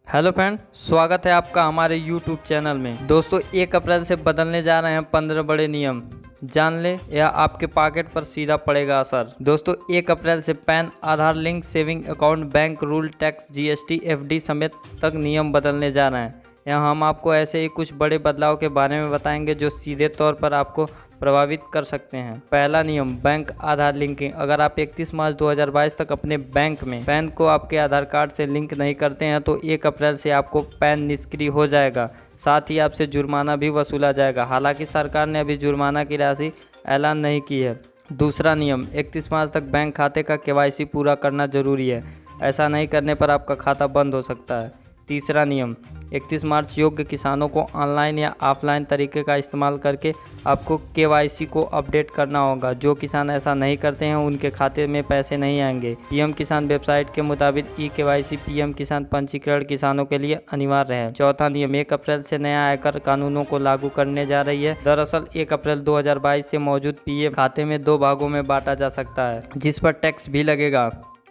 Hello friend, स्वागत है आपका हमारे यूट्यूब चैनल में। दोस्तों, 1 अप्रैल से बदलने जा रहे हैं 15 बड़े नियम। जान ले, यह आपके पॉकेट पर सीधा पड़ेगा असर। दोस्तों, 1 अप्रैल से PAN, Aadhaar link, saving account, bank rule, tax, GST, FD समेत तक नियम बदलने जा रहे हैं। यहाँ हम आपको ऐसे ही कुछ बड़े बदलाव के बारे में बताएंगे जो सीधे तौर पर आपको प्रभावित कर सकते हैं। पहला नियम, बैंक आधार लिंकिंग। अगर आप 31 मार्च 2022 तक अपने बैंक में पैन को आपके आधार कार्ड से लिंक नहीं करते हैं तो 1 अप्रैल से आपको पैन निष्क्रिय हो जाएगा। साथ ही आपसे जुर्माना भी वसूला जाएगा। हालांकि सरकार ने अभी जुर्माना की राशि ऐलान नहीं की है। दूसरा नियम, 31 मार्च तक बैंक खाते का केवाईसी पूरा करना जरूरी है। ऐसा नहीं करने पर आपका खाता बंद हो सकता है। तीसरा नियम, 31 मार्च योग्य किसानों को ऑनलाइन या ऑफलाइन तरीके का इस्तेमाल करके आपको केवाईसी को अपडेट करना होगा। जो किसान ऐसा नहीं करते हैं उनके खाते में पैसे नहीं आएंगे। पीएम किसान वेबसाइट के मुताबिक ई केवाईसी पीएम किसान पंजीकरण किसानों के लिए अनिवार्य है। चौथा नियम, 1 अप्रैल से नया आयकर कानूनों को लागू करने जा रही है। दरअसल 1 अप्रैल 2022 से मौजूद पीएम खाते में 2 भागों में बांटा जा सकता है, जिस पर टैक्स भी लगेगा।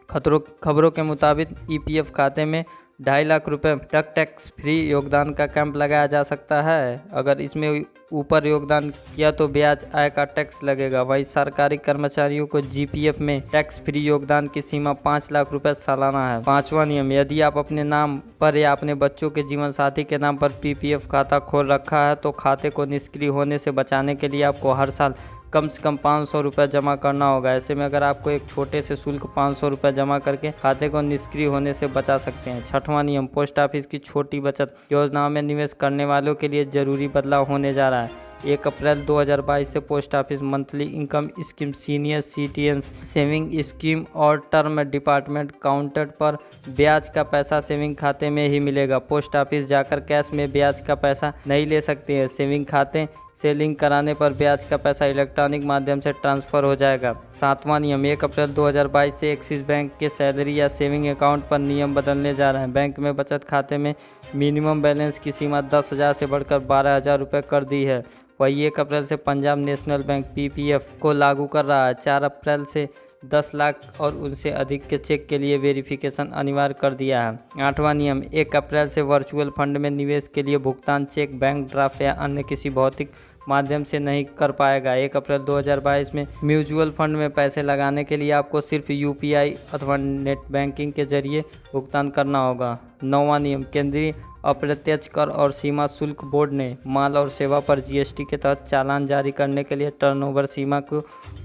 खबरों के मुताबिक ईपीएफ खाते में 2.5 लाख रुपए तक टैक्स फ्री योगदान का कैंप लगाया जा सकता है। अगर इसमें ऊपर योगदान किया तो ब्याज आय का टैक्स लगेगा। वहीं सरकारी कर्मचारियों को जीपीएफ में टैक्स फ्री योगदान की सीमा 5 लाख रुपए सालाना है। पांचवा नियम, यदि आप अपने नाम पर या अपने बच्चों के जीवन साथी के नाम पर पीपीएफ खाता खोल रखा है तो खाते को निष्क्रिय होने से बचाने के लिए आपको हर साल कम से कम 500 रुपये जमा करना होगा। ऐसे में अगर आपको एक छोटे से शुल्क 500 रुपये जमा करके खाते को निष्क्रिय होने से बचा सकते हैं। छठवां नियम, पोस्ट ऑफिस की छोटी बचत योजनाओं में निवेश करने वालों के लिए जरूरी बदलाव होने जा रहा है। 1 अप्रैल 2022 से post office monthly income scheme, senior citizen saving scheme और टर्म डिपार्टमेंट काउंटर पर ब्याज का पैसा सेविंग खाते में ही मिलेगा। पोस्ट ऑफिस जाकर कैश में ब्याज का पैसा नहीं ले सकते हैं। सेविंग खाते से लिंक कराने पर ब्याज का पैसा इलेक्ट्रॉनिक माध्यम से ट्रांसफर हो जाएगा। सातवां नियम, 1 अप्रैल 2022 से एक्सिस बैंक के सैलरी या सेविंग अकाउंट पर नियम बदलने जा रहे हैं। बैंक में बचत खाते में मिनिमम बैलेंस की सीमा 10,000 से बढ़कर 12,000 रुपये कर दी है। वही 1 अप्रैल से पंजाब नेशनल बैंक पीपीएफ को लागू कर रहा है। 4 अप्रैल से 10 लाख और उनसे अधिक के चेक के लिए वेरिफिकेशन अनिवार्य कर दिया है। 8वां नियम, 1 अप्रैल से वर्चुअल फंड में निवेश के लिए भुगतान चेक, बैंक ड्राफ्ट या अन्य किसी भौतिक माध्यम से नहीं कर पाएगा। 1 अप्रैल 2022 में म्यूचुअल फंड में पैसे लगाने के लिए आपको सिर्फ यूपीआई अथवा नेट बैंकिंग के जरिए भुगतान करना होगा। 9वां नियम, केंद्रीय अप्रत्यक्ष कर और सीमा शुल्क बोर्ड ने माल और सेवा पर जीएसटी के तहत चालान जारी करने के लिए टर्नओवर सीमा को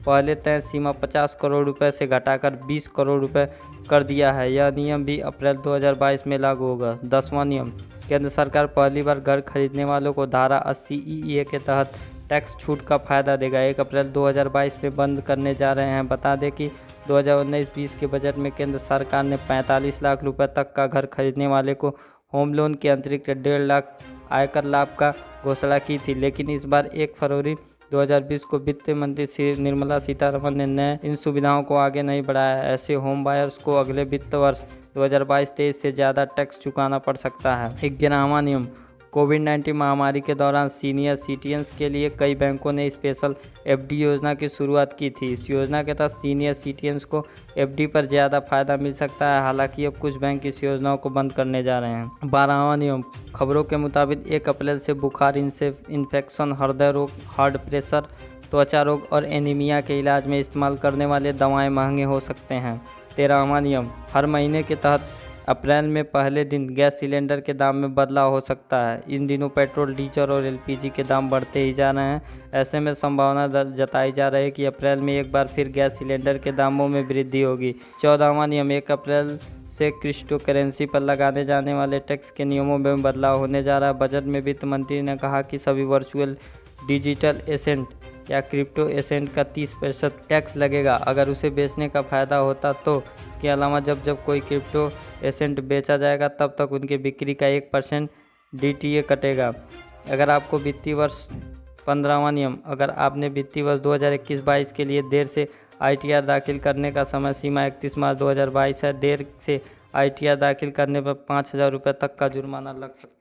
पहले तय सीमा 50 करोड़ रुपए से घटाकर 20 करोड़ रुपए कर दिया है। यह नियम भी अप्रैल 2022 में लागू होगा। 10वां नियम, केंद्र सरकार पहली बार घर खरीदने वालों को धारा 80 ईए के तहत टैक्स छूट का फायदा देगा। 1 अप्रैल 2022 में बंद करने जा रहे हैं। बता दें कि 2019-20 के बजट में केंद्र सरकार ने 45 लाख रुपए तक का घर खरीदने वाले को होम लोन के अतिरिक्त 1.5 लाख आयकर लाभ का घोषणा की थी। लेकिन इस बार 1 फरवरी 2020 को वित्त मंत्री श्री निर्मला सीतारमण ने नए इन सुविधाओं को आगे नहीं बढ़ाया। ऐसे होम बायर्स को अगले वित्त वर्ष 2022-23 से ज़्यादा टैक्स चुकाना पड़ सकता है। 11वां नियम, कोविड-19 महामारी के दौरान सीनियर सिटीजन्स के लिए कई बैंकों ने स्पेशल एफडी योजना की शुरुआत की थी। इस योजना के तहत सीनियर सिटीजन्स को एफडी पर ज़्यादा फायदा मिल सकता है। हालांकि अब कुछ बैंक इस योजनाओं को बंद करने जा रहे हैं। 12वां नियम, खबरों के मुताबिक 1 अप्रैल से बुखार, इन्फेक्शन, हृदय रोग, हार्ट प्रेशर, त्वचा रोग और एनीमिया के इलाज में इस्तेमाल करने वाले दवाएँ महंगे हो सकते हैं। 13वां नियम, हर महीने के तहत अप्रैल में पहले दिन गैस सिलेंडर के दाम में बदलाव हो सकता है। इन दिनों पेट्रोल, डीजल और एलपीजी के दाम बढ़ते ही जा रहे हैं। ऐसे में संभावना जताई जा रही है कि अप्रैल में एक बार फिर गैस सिलेंडर के दामों में वृद्धि होगी। 14वां नियम, 1 अप्रैल से क्रिप्टो करेंसी पर लगाने जाने वाले टैक्स के नियमों में बदलाव होने जा रहा है। बजट में वित्त मंत्री ने कहा कि सभी वर्चुअल डिजिटल एसेट या क्रिप्टो एसेट का 30% टैक्स लगेगा अगर उसे बेचने का फ़ायदा होता तो। इसके अलावा जब कोई क्रिप्टो एसेट बेचा जाएगा तब तक उनके बिक्री का 1% डीटीए कटेगा। अगर आपको वित्तीय वर्ष 15वां नियम, अगर आपने वित्तीय वर्ष 2021-22 के लिए देर से आईटीआर दाखिल करने का समय सीमा 31 मार्च 2022 है। देर से आईटीआर दाखिल करने पर 5,000 रुपये तक का जुर्माना लग सकता है।